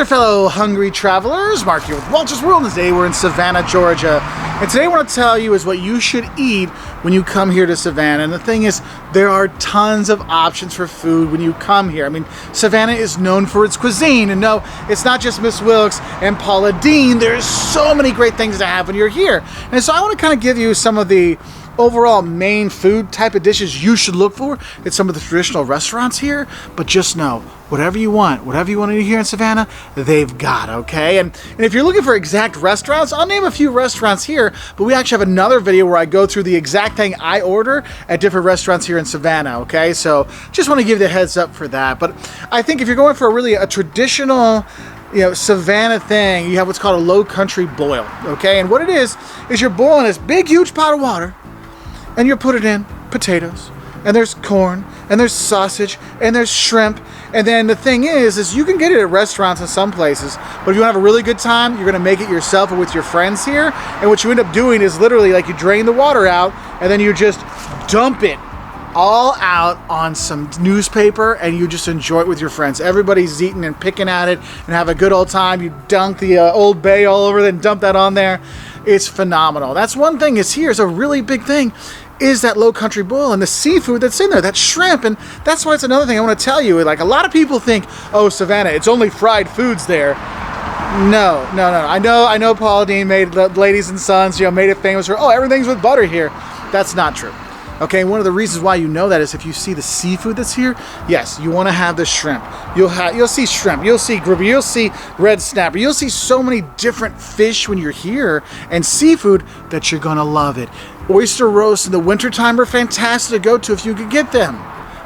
there, fellow hungry travelers. Mark here with Wolters World, and today we're in Savannah, Georgia. And today what I want to tell you is what you should eat when you come here to Savannah. And the thing is, there are tons of options for food when you come here. I mean, Savannah is known for its cuisine. And no, it's not just Miss Wilkes and Paula Deen. There's so many great things to have when you're here. And so I want to kind of give you some of the overall main food type of dishes you should look for at some of the traditional restaurants here. But just know, whatever you want to eat here in Savannah, they've got, okay? And if you're looking for exact restaurants, I'll name a few restaurants here, but we actually have another video where I go through the exact thing I order at different restaurants here in Savannah, okay? So just want to give you the heads up for that. But I think if you're going for a traditional, Savannah thing, you have what's called a low country boil, okay? And what it is you're boiling this big, huge pot of water, and you put it in potatoes, and there's corn, and there's sausage, and there's shrimp. And then the thing is you can get it at restaurants in some places, but if you want to have a really good time, you're going to make it yourself or with your friends here. And what you end up doing is literally like you drain the water out, and then you just dump it all out on some newspaper, and you just enjoy it with your friends. Everybody's eating and picking at it and have a good old time. You dunk the Old Bay all over, then dump that on there. It's phenomenal. That's one thing here's a really big thing, is that low country boil and the seafood that's in there, that shrimp. And that's why it's another thing I want to tell you. Like, a lot of people think, oh, Savannah, it's only fried foods there. No. I know Paula Deen made the Ladies and Sons, made it famous for, oh, everything's with butter here. That's not true. Okay, one of the reasons why you know that is if you see the seafood that's here, yes, you want to have the shrimp. You'll see shrimp, you'll see grouper, you'll see red snapper, you'll see so many different fish when you're here, and seafood that you're gonna love it. Oyster roasts in the wintertime are fantastic to go to if you could get them.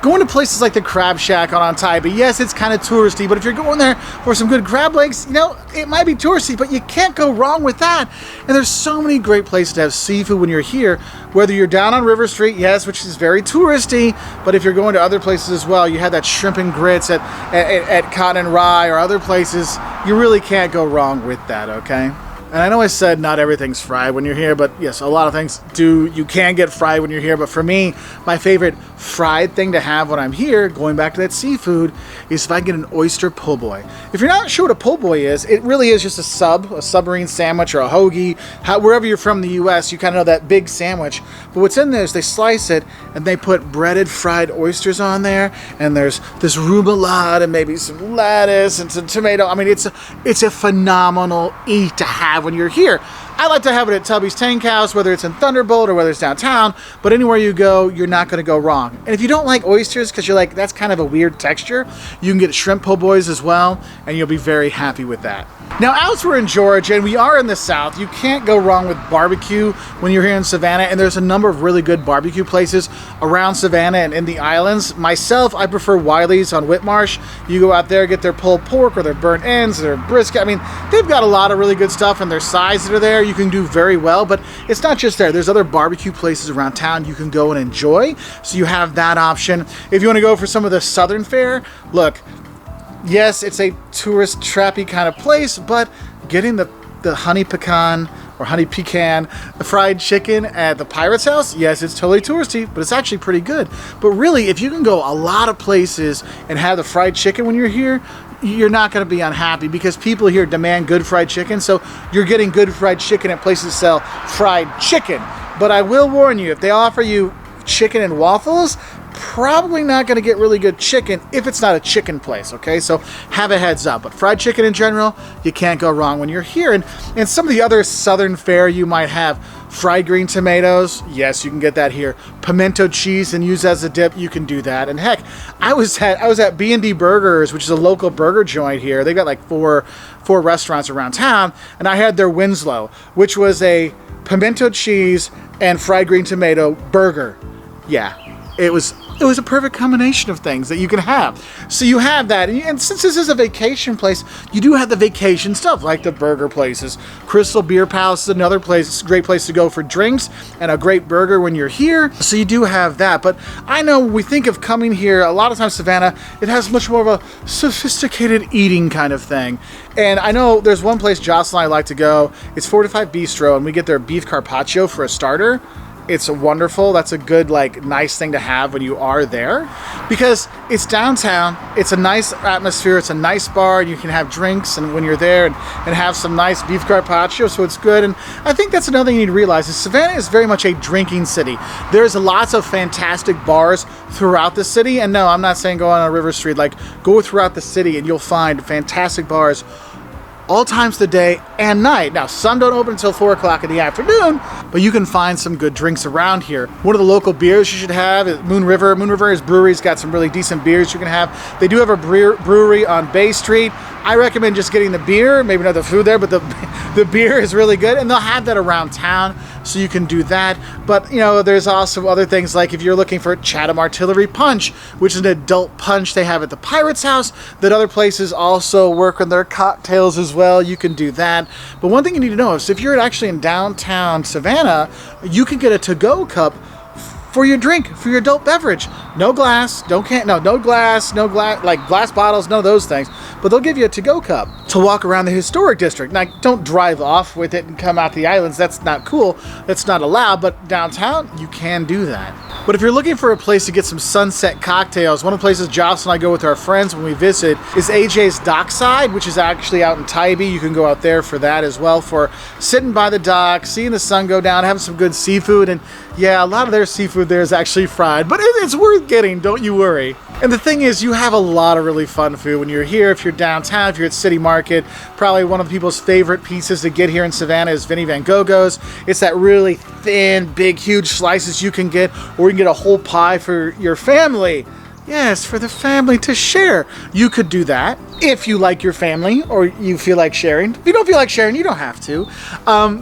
Going to places like the Crab Shack on Tybee, yes, it's kind of touristy, but if you're going there for some good crab legs, it might be touristy, but you can't go wrong with that. And there's so many great places to have seafood when you're here, whether you're down on River Street, yes, which is very touristy, but if you're going to other places as well, you have that shrimp and grits at Cotton and Rye or other places, you really can't go wrong with that, okay? And I know I said not everything's fried when you're here, but yes, a lot of things you can get fried when you're here. But for me, my favorite fried thing to have when I'm here, going back to that seafood, is if I get an Oyster Po Boy. If you're not sure what a po' boy is, it really is just a submarine sandwich or a hoagie. Wherever you're from in the U.S., you kind of know that big sandwich. But what's in there is they slice it and they put breaded fried oysters on there, and there's this remoulade and maybe some lettuce and some tomato. I mean, it's a phenomenal eat to have when you're here. I like to have it at Tubby's Tank House, whether it's in Thunderbolt or whether it's downtown, but anywhere you go, you're not going to go wrong. And if you don't like oysters, because you're like, that's kind of a weird texture, you can get shrimp po' boys as well, and you'll be very happy with that. Now, as we're in Georgia, and we are in the South, you can't go wrong with barbecue when you're here in Savannah, and there's a number of really good barbecue places around Savannah and in the islands. Myself, I prefer Wiley's on Whitmarsh. You go out there, get their pulled pork or their burnt ends, their brisket. I mean, they've got a lot of really good stuff, and their sides that are there, you can do very well, but it's not just there. There's other barbecue places around town you can go and enjoy, so you have that option. If you want to go for some of the southern fare, look, yes, it's a tourist trappy kind of place, but getting the honey pecan or honey pecan fried chicken at the Pirate's House, yes, it's totally touristy, but it's actually pretty good. But really, if you can go a lot of places and have the fried chicken when you're here, you're not going to be unhappy, because people here demand good fried chicken, so you're getting good fried chicken at places that sell fried chicken. But I will warn you, if they offer you chicken and waffles, probably not going to get really good chicken if it's not a chicken place, okay? So have a heads up. But fried chicken in general, you can't go wrong when you're here. And some of the other southern fare you might have, fried green tomatoes, yes, you can get that here. Pimento cheese and use as a dip, you can do that. And heck, I was at B&D Burgers, which is a local burger joint here. They got like four restaurants around town, and I had their Winslow, which was a pimento cheese and fried green tomato burger. Yeah, it was a perfect combination of things that you can have. So you have that, and since this is a vacation place, you do have the vacation stuff like the burger places. Crystal Beer Palace is another place, great place to go for drinks and a great burger when you're here. So you do have that. But I know when we think of coming here, a lot of times Savannah, it has much more of a sophisticated eating kind of thing. And I know there's one place Jocelyn and I like to go. It's 4 to 5 Bistro, and we get their beef carpaccio for a starter. it's wonderful. That's a good, like, nice thing to have when you are there, because it's downtown. It's a nice atmosphere. It's a nice bar. You can have drinks and when you're there and have some nice beef carpaccio, so it's good. And I think that's another thing you need to realize is Savannah is very much a drinking city. There's lots of fantastic bars throughout the city. And no, I'm not saying go on a river street. Like, go throughout the city and you'll find fantastic bars all times of the day and night. Now, some don't open until 4 o'clock in the afternoon, but you can find some good drinks around here. One of the local beers you should have is Moon River. Moon River's brewery's got some really decent beers you can have. They do have a brewery on Bay Street. I recommend just getting the beer, maybe not the food there, but the beer is really good, and they'll have that around town, so you can do that. But, you know, there's also other things, like if you're looking for Chatham Artillery Punch, which is an adult punch they have at the Pirate's House, that other places also work on their cocktails as well. You can do that. But one thing you need to know is if you're actually in downtown Savannah, you can get a to-go cup for your drink, for your adult beverage. No glass, no glass, like glass bottles, none of those things. But they'll give you a to-go cup to walk around the historic district. Now, don't drive off with it and come out to the islands. That's not cool. That's not allowed. But downtown, you can do that. But if you're looking for a place to get some sunset cocktails, one of the places Jocelyn and I go with our friends when we visit is AJs Dockside, which is actually out in Tybee. You can go out there for that as well, for sitting by the dock, seeing the sun go down, having some good seafood. And yeah, a lot of their seafood there is actually fried, but it's worth getting, don't you worry. And the thing is, you have a lot of really fun food when you're here. If you're downtown, if you're at City Market, probably one of people's favorite pizzas to get here in Savannah is Vinnie Van Gogo's. It's that really thin, big, huge slices you can get, or you can get a whole pie for your family. Yes, for the family to share. You could do that if you like your family or you feel like sharing. If you don't feel like sharing, you don't have to.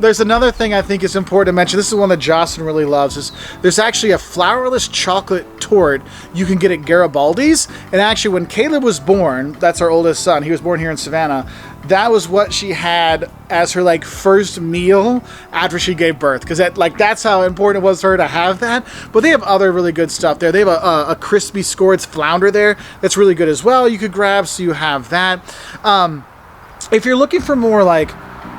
There's another thing I think is important to mention. This is one that Jocelyn really loves. Is there's actually a flourless chocolate torte you can get at Garibaldi's. And actually, when Caleb was born, that's our oldest son, he was born here in Savannah, that was what she had as her like first meal after she gave birth, because that's how important it was for her to have that. But they have other really good stuff there. They have a crispy Scored's flounder there that's really good as well. You could grab, so you have that. If you're looking for more like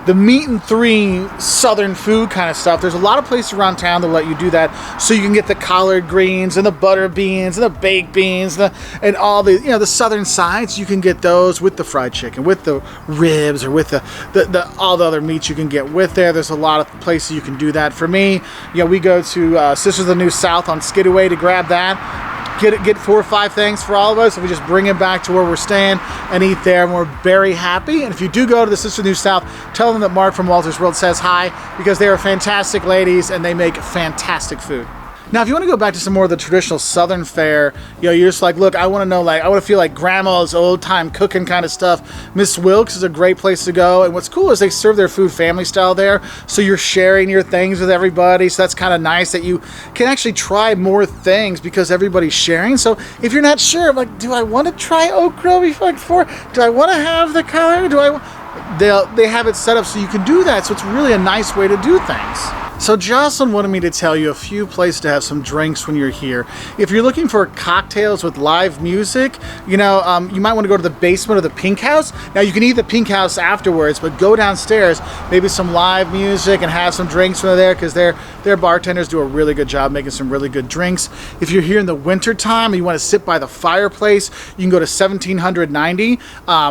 the meat and three southern food kind of stuff, there's a lot of places around town that let you do that, so you can get the collard greens and the butter beans and the baked beans and all the, you know, the southern sides. You can get those with the fried chicken, with the ribs, or with the all the other meats you can get with there. There's a lot of places you can do that. For me, you know, we go to Sisters of the New South on Skidaway to grab that. Get 4 or 5 things for all of us, and we just bring it back to where we're staying and eat there, and we're very happy. And if you do go to the Sisters of the New South, tell them that Mark from Wolters World says hi, because they are fantastic ladies and they make fantastic food. Now, if you want to go back to some more of the traditional Southern fare, you know, you're just like, look, I want to know, like, I want to feel like grandma's old-time cooking kind of stuff. Miss Wilkes is a great place to go, and what's cool is they serve their food family style there, so you're sharing your things with everybody, so that's kind of nice that you can actually try more things because everybody's sharing. So if you're not sure, like, do I want to try okra before? Do I want to have the color? They have it set up so you can do that, so it's really a nice way to do things. So Jocelyn wanted me to tell you a few places to have some drinks when you're here. If you're looking for cocktails with live music, you know, you might want to go to the basement of the Pink House. Now, you can eat the Pink House afterwards, but go downstairs, maybe some live music, and have some drinks when they're there, because their bartenders do a really good job making some really good drinks. If you're here in the winter time and you want to sit by the fireplace, you can go to 1790,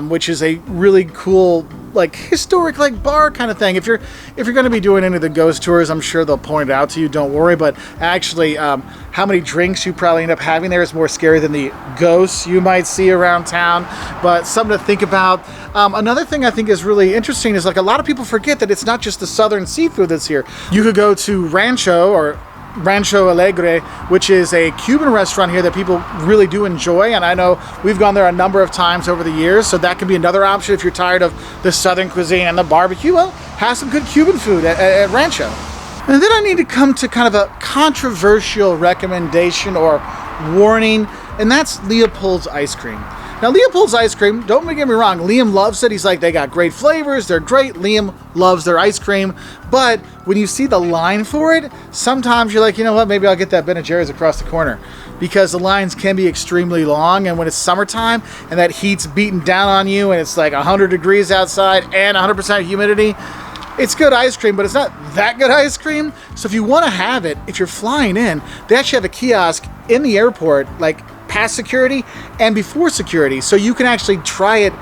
which is a really cool, like, historic, like, bar kind of thing. If you're going to be doing any of the ghost tours, I'm sure they'll point it out to you, don't worry. But actually, how many drinks you probably end up having there is more scary than the ghosts you might see around town. But something to think about. Another thing I think is really interesting is, like, a lot of people forget that it's not just the southern seafood that's here. You could go to Rancho Alegre, which is a Cuban restaurant here that people really do enjoy, and I know we've gone there a number of times over the years, so that can be another option if you're tired of the southern cuisine and the barbecue. Well, have some good Cuban food at Rancho. And then I need to come to kind of a controversial recommendation or warning, and that's Leopolds ice cream. Now, Leopolds ice cream, don't get me wrong, Liam loves it. He's like, they got great flavors, they're great. Liam loves their ice cream. But when you see the line for it, sometimes you're like, you know what, maybe I'll get that Ben & Jerry's across the corner, because the lines can be extremely long. And when it's summertime and that heat's beating down on you and it's like 100 degrees outside and 100% humidity, It's good ice cream, but it's not that good ice cream. So if you want to have it, if you're flying in, they actually have a kiosk in the airport, like past security and before security. So you can actually try it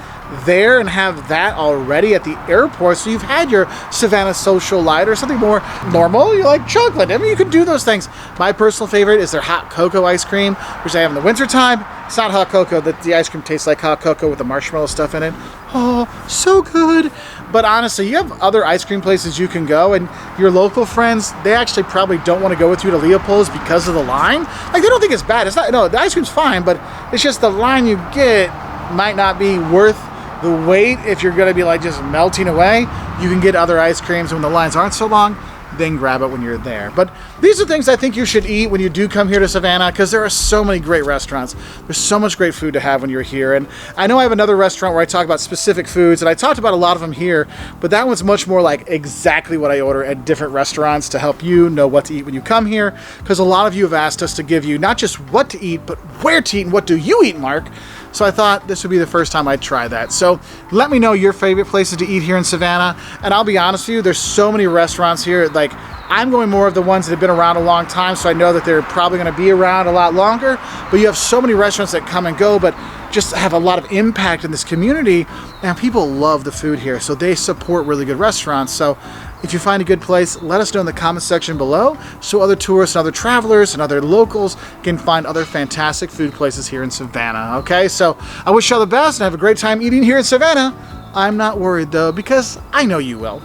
there and have that already at the airport. So you've had your Savannah social light or something more normal. You like chocolate. I mean, you can do those things. My personal favorite is their hot cocoa ice cream, which I have in the wintertime. It's not hot cocoa. The ice cream tastes like hot cocoa with the marshmallow stuff in it. Oh, so good. But honestly, you have other ice cream places you can go, and your local friends, they actually probably don't want to go with you to Leopolds because of the line. Like, they don't think it's bad. It's not, no, the ice cream's fine, but it's just the line you get might not be worth the wait. If you're going to be like just melting away, you can get other ice creams when the lines aren't so long, then grab it when you're there. But these are things I think you should eat when you do come here to Savannah, because there are so many great restaurants. There's so much great food to have when you're here. And I know I have another restaurant where I talk about specific foods, and I talked about a lot of them here, but that one's much more like exactly what I order at different restaurants to help you know what to eat when you come here, because a lot of you have asked us to give you not just what to eat, but where to eat and what do you eat, Mark. So I thought this would be the first time I'd try that. So let me know your favorite places to eat here in Savannah. And I'll be honest with you, there's so many restaurants here. Like, I'm going more of the ones that have been around a long time, so I know that they're probably going to be around a lot longer. But you have so many restaurants that come and go, but just have a lot of impact in this community. And people love the food here, so they support really good restaurants. So if you find a good place, let us know in the comment section below so other tourists and other travelers and other locals can find other fantastic food places here in Savannah, okay? So I wish you all the best and have a great time eating here in Savannah. I'm not worried, though, because I know you will.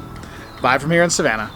Bye from here in Savannah.